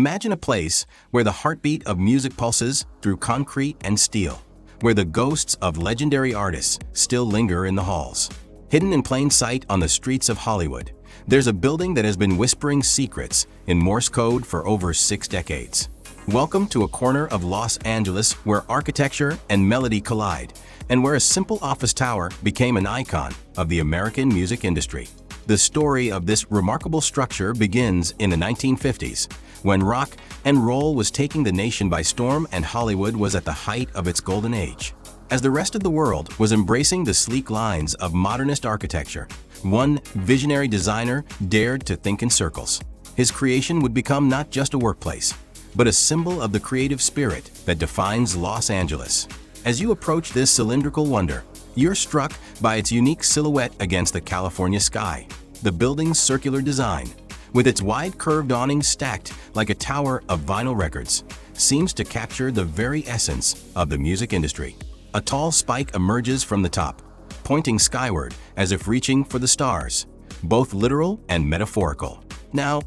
Imagine a place where the heartbeat of music pulses through concrete and steel, where the ghosts of legendary artists still linger in the halls. Hidden in plain sight on the streets of Hollywood, there's a building that has been whispering secrets in Morse code for over 6 decades. Welcome to a corner of Los Angeles where architecture and melody collide, and where a simple office tower became an icon of the American music industry. The story of this remarkable structure begins in the 1950s, when rock and roll was taking the nation by storm and Hollywood was at the height of its golden age. As the rest of the world was embracing the sleek lines of modernist architecture, one visionary designer dared to think in circles. His creation would become not just a workplace, but a symbol of the creative spirit that defines Los Angeles. As you approach this cylindrical wonder, you're struck by its unique silhouette against the California sky. The building's circular design, with its wide curved awning stacked like a tower of vinyl records, seems to capture the very essence of the music industry. A tall spike emerges from the top, pointing skyward as if reaching for the stars, both literal and metaphorical. Now,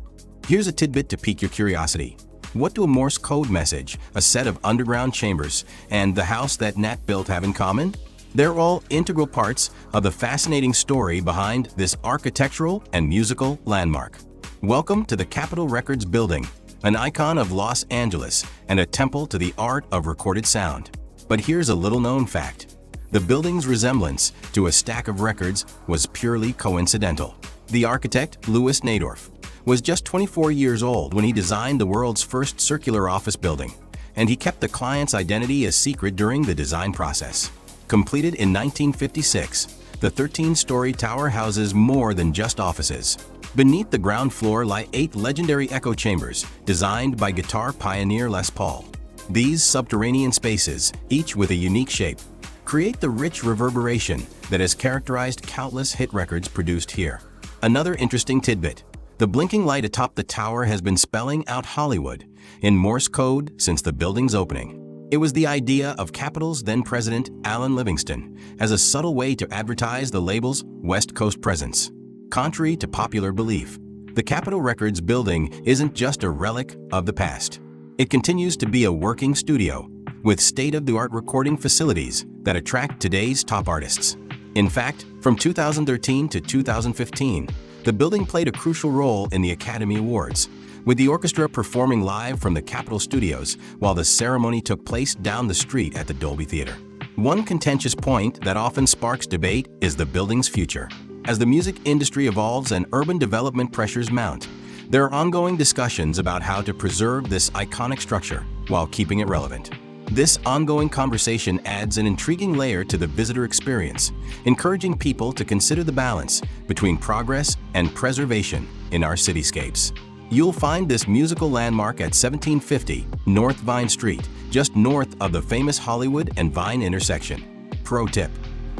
here's a tidbit to pique your curiosity. What do a Morse code message, a set of underground chambers, and the house that Nat built have in common? They're all integral parts of the fascinating story behind this architectural and musical landmark. Welcome to the Capitol Records building, an icon of Los Angeles and a temple to the art of recorded sound. But here's a little-known fact. The building's resemblance to a stack of records was purely coincidental. The architect, Louis Nadorf, was just 24 years old when he designed the world's first circular office building, and he kept the client's identity a secret during the design process. Completed in 1956, the 13-story tower houses more than just offices. Beneath the ground floor lie 8 legendary echo chambers designed by guitar pioneer Les Paul. These subterranean spaces, each with a unique shape, create the rich reverberation that has characterized countless hit records produced here. Another interesting tidbit. The blinking light atop the tower has been spelling out Hollywood in Morse code since the building's opening. It was the idea of Capitol's then-president Alan Livingston as a subtle way to advertise the label's West Coast presence. Contrary to popular belief, the Capitol Records building isn't just a relic of the past. It continues to be a working studio with state-of-the-art recording facilities that attract today's top artists. In fact, from 2013 to 2015, the building played a crucial role in the Academy Awards, with the orchestra performing live from the Capitol Studios while the ceremony took place down the street at the Dolby Theater. One contentious point that often sparks debate is the building's future. As the music industry evolves and urban development pressures mount, there are ongoing discussions about how to preserve this iconic structure while keeping it relevant. This ongoing conversation adds an intriguing layer to the visitor experience, encouraging people to consider the balance between progress and preservation in our cityscapes. You'll find this musical landmark at 1750 North Vine Street, just north of the famous Hollywood and Vine intersection. Pro tip: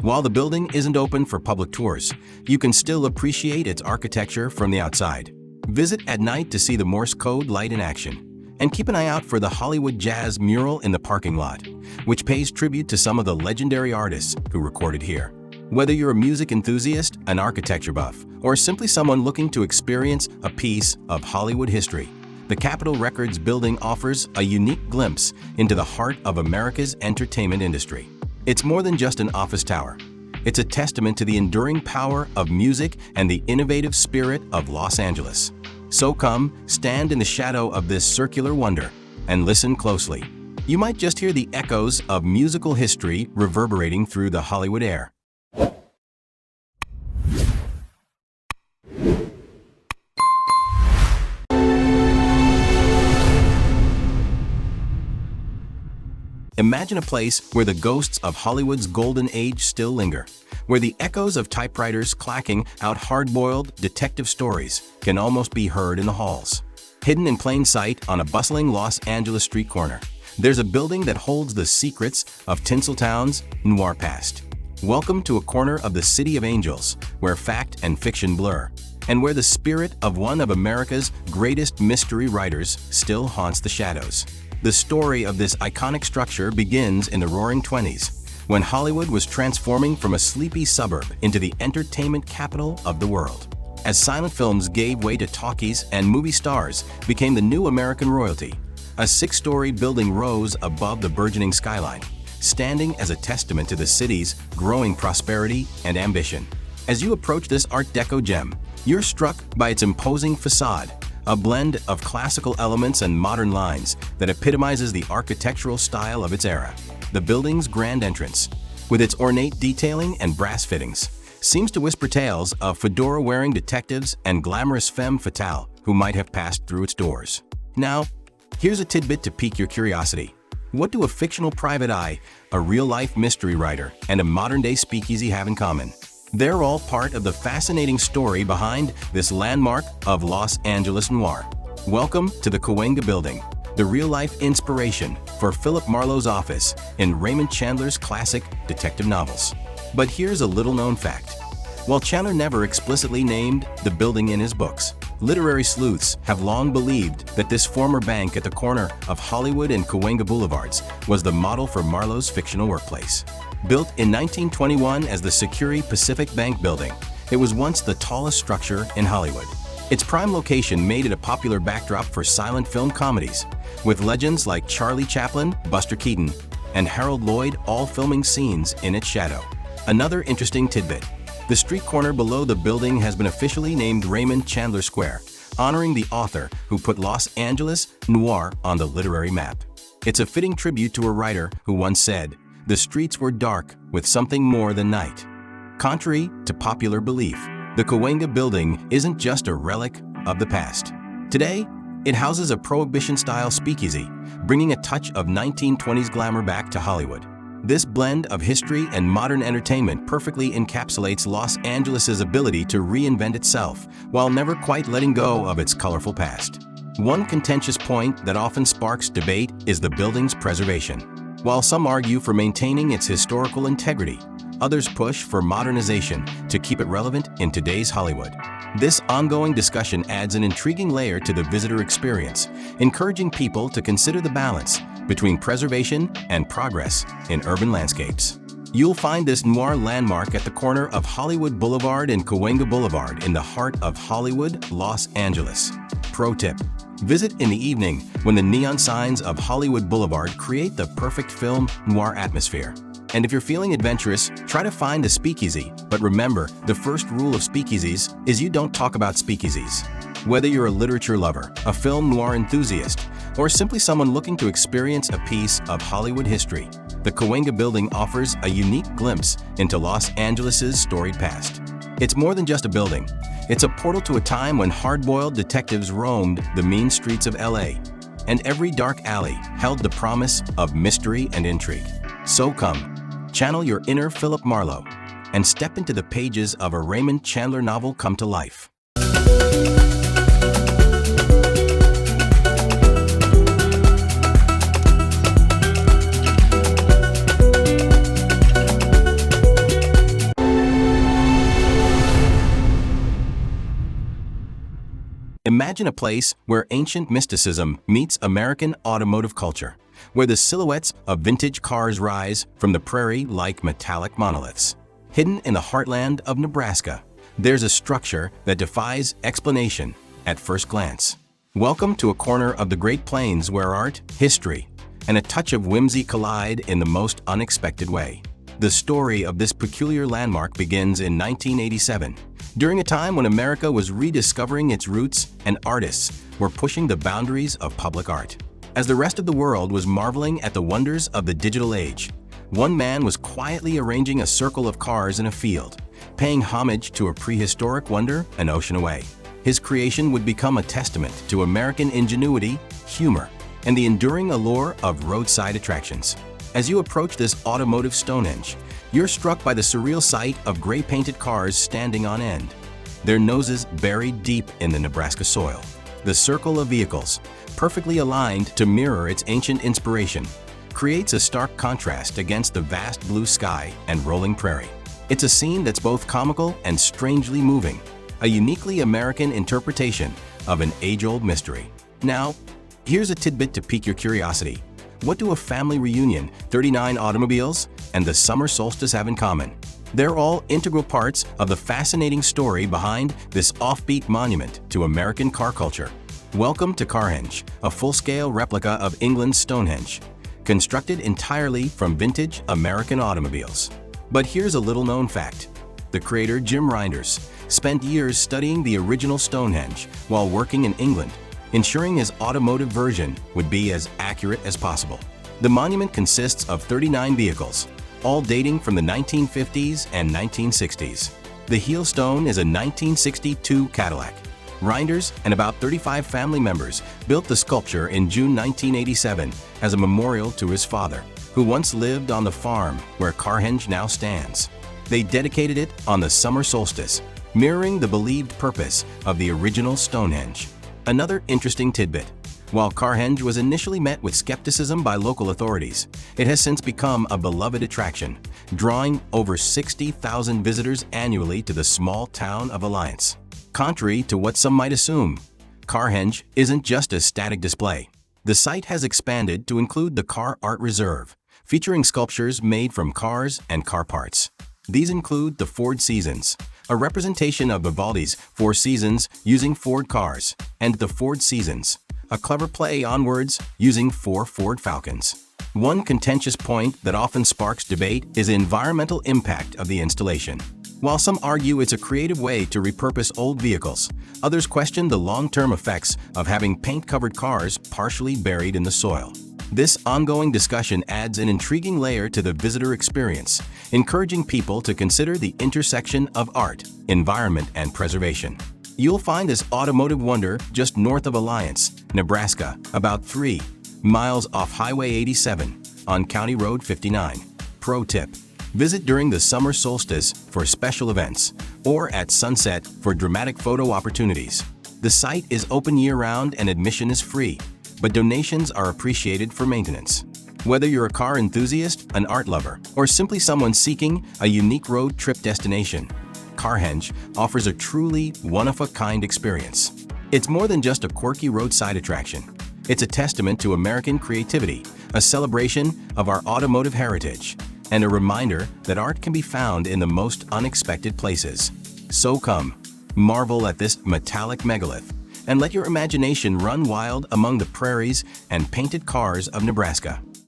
while the building isn't open for public tours, you can still appreciate its architecture from the outside. Visit at night to see the Morse code light in action. And keep an eye out for the Hollywood Jazz mural in the parking lot, which pays tribute to some of the legendary artists who recorded here. Whether you're a music enthusiast, an architecture buff, or simply someone looking to experience a piece of Hollywood history, the Capitol Records building offers a unique glimpse into the heart of America's entertainment industry. It's more than just an office tower. It's a testament to the enduring power of music and the innovative spirit of Los Angeles. So come, stand in the shadow of this circular wonder and listen closely. You might just hear the echoes of musical history reverberating through the Hollywood air. Imagine a place where the ghosts of Hollywood's golden age still linger, where the echoes of typewriters clacking out hard-boiled detective stories can almost be heard in the halls. Hidden in plain sight on a bustling Los Angeles street corner, there's a building that holds the secrets of Tinseltown's noir past. Welcome to a corner of the City of Angels, where fact and fiction blur, and where the spirit of one of America's greatest mystery writers still haunts the shadows. The story of this iconic structure begins in the Roaring '20s, when Hollywood was transforming from a sleepy suburb into the entertainment capital of the world. as silent films gave way to talkies and movie stars became the new American royalty. A 6-story building rose above the burgeoning skyline, standing as a testament to the city's growing prosperity and ambition. As you approach this Art Deco gem, you're struck by its imposing facade, a blend of classical elements and modern lines that epitomizes the architectural style of its era. The building's grand entrance, with its ornate detailing and brass fittings, seems to whisper tales of fedora-wearing detectives and glamorous femme fatale who might have passed through its doors. Now, here's a tidbit to pique your curiosity. What do a fictional private eye, a real-life mystery writer, and a modern-day speakeasy have in common? They're all part of the fascinating story behind this landmark of Los Angeles noir. Welcome to the Cahuenga Building, the real-life inspiration for Philip Marlowe's office in Raymond Chandler's classic detective novels. But here's a little-known fact. While Chandler never explicitly named the building in his books, literary sleuths have long believed that this former bank at the corner of Hollywood and Cahuenga Boulevards was the model for Marlowe's fictional workplace. Built in 1921 as the Security Pacific Bank building, it was once the tallest structure in Hollywood. Its prime location made it a popular backdrop for silent film comedies, with legends like Charlie Chaplin, Buster Keaton, and Harold Lloyd all filming scenes in its shadow. Another interesting tidbit. The street corner below the building has been officially named Raymond Chandler Square, honoring the author who put Los Angeles noir on the literary map. It's a fitting tribute to a writer who once said, "The streets were dark with something more than night." Contrary to popular belief, the Cahuenga Building isn't just a relic of the past. Today, it houses a Prohibition-style speakeasy, bringing a touch of 1920s glamour back to Hollywood. This blend of history and modern entertainment perfectly encapsulates Los Angeles' ability to reinvent itself while never quite letting go of its colorful past. One contentious point that often sparks debate is the building's preservation. While some argue for maintaining its historical integrity, others push for modernization to keep it relevant in today's Hollywood. This ongoing discussion adds an intriguing layer to the visitor experience, encouraging people to consider the balance between preservation and progress in urban landscapes. You'll find this noir landmark at the corner of Hollywood Boulevard and Cahuenga Boulevard in the heart of Hollywood, Los Angeles. Pro tip: visit in the evening when the neon signs of Hollywood Boulevard create the perfect film noir atmosphere. And if you're feeling adventurous, try to find a speakeasy. But remember, the first rule of speakeasies is you don't talk about speakeasies. Whether you're a literature lover, a film noir enthusiast, or simply someone looking to experience a piece of Hollywood history, the Cahuenga Building offers a unique glimpse into Los Angeles' storied past. It's more than just a building. It's a portal to a time when hard-boiled detectives roamed the mean streets of LA, and every dark alley held the promise of mystery and intrigue. So come, channel your inner Philip Marlowe and step into the pages of a Raymond Chandler novel come to life. Imagine a place where ancient mysticism meets American automotive culture, where the silhouettes of vintage cars rise from the prairie like metallic monoliths. Hidden in the heartland of Nebraska, there's a structure that defies explanation at first glance. Welcome to a corner of the Great Plains where art, history, and a touch of whimsy collide in the most unexpected way. The story of this peculiar landmark begins in 1987, during a time when America was rediscovering its roots and artists were pushing the boundaries of public art. As the rest of the world was marveling at the wonders of the digital age, one man was quietly arranging a circle of cars in a field, paying homage to a prehistoric wonder an ocean away. His creation would become a testament to American ingenuity, humor, and the enduring allure of roadside attractions. As you approach this automotive Stonehenge, you're struck by the surreal sight of gray-painted cars standing on end, their noses buried deep in the Nebraska soil. The circle of vehicles, perfectly aligned to mirror its ancient inspiration, creates a stark contrast against the vast blue sky and rolling prairie. It's a scene that's both comical and strangely moving, a uniquely American interpretation of an age-old mystery. Now, here's a tidbit to pique your curiosity. What do a family reunion, 39 automobiles, and the summer solstice have in common? They're all integral parts of the fascinating story behind this offbeat monument to American car culture. Welcome to Carhenge, a full-scale replica of England's Stonehenge, constructed entirely from vintage American automobiles. But here's a little-known fact. The creator, Jim Reinders, spent years studying the original Stonehenge while working in England, ensuring his automotive version would be as accurate as possible. The monument consists of 39 vehicles, all dating from the 1950s and 1960s. The heel stone is a 1962 Cadillac. Reinders and about 35 family members built the sculpture in June 1987 as a memorial to his father, who once lived on the farm where Carhenge now stands. They dedicated it on the summer solstice, mirroring the believed purpose of the original Stonehenge. Another interesting tidbit. While Carhenge was initially met with skepticism by local authorities, it has since become a beloved attraction, drawing over 60,000 visitors annually to the small town of Alliance. Contrary to what some might assume, Carhenge isn't just a static display. The site has expanded to include the Car Art Reserve, featuring sculptures made from cars and car parts. These include the Ford Seasons, a representation of Vivaldi's Four Seasons using Ford cars, and the Ford Seasons, a clever play on words using 4 Ford Falcons. One contentious point that often sparks debate is the environmental impact of the installation. While some argue it's a creative way to repurpose old vehicles, others question the long-term effects of having paint-covered cars partially buried in the soil. This ongoing discussion adds an intriguing layer to the visitor experience, encouraging people to consider the intersection of art, environment, and preservation. You'll find this automotive wonder just north of Alliance, Nebraska, about 3 miles off Highway 87 on County Road 59. Pro tip: visit during the summer solstice for special events, or at sunset for dramatic photo opportunities. The site is open year-round and admission is free, but donations are appreciated for maintenance. Whether you're a car enthusiast, an art lover, or simply someone seeking a unique road trip destination, Carhenge offers a truly one-of-a-kind experience. It's more than just a quirky roadside attraction. It's a testament to American creativity, a celebration of our automotive heritage, and a reminder that art can be found in the most unexpected places. So come, marvel at this metallic megalith, and let your imagination run wild among the prairies and painted cars of Nebraska.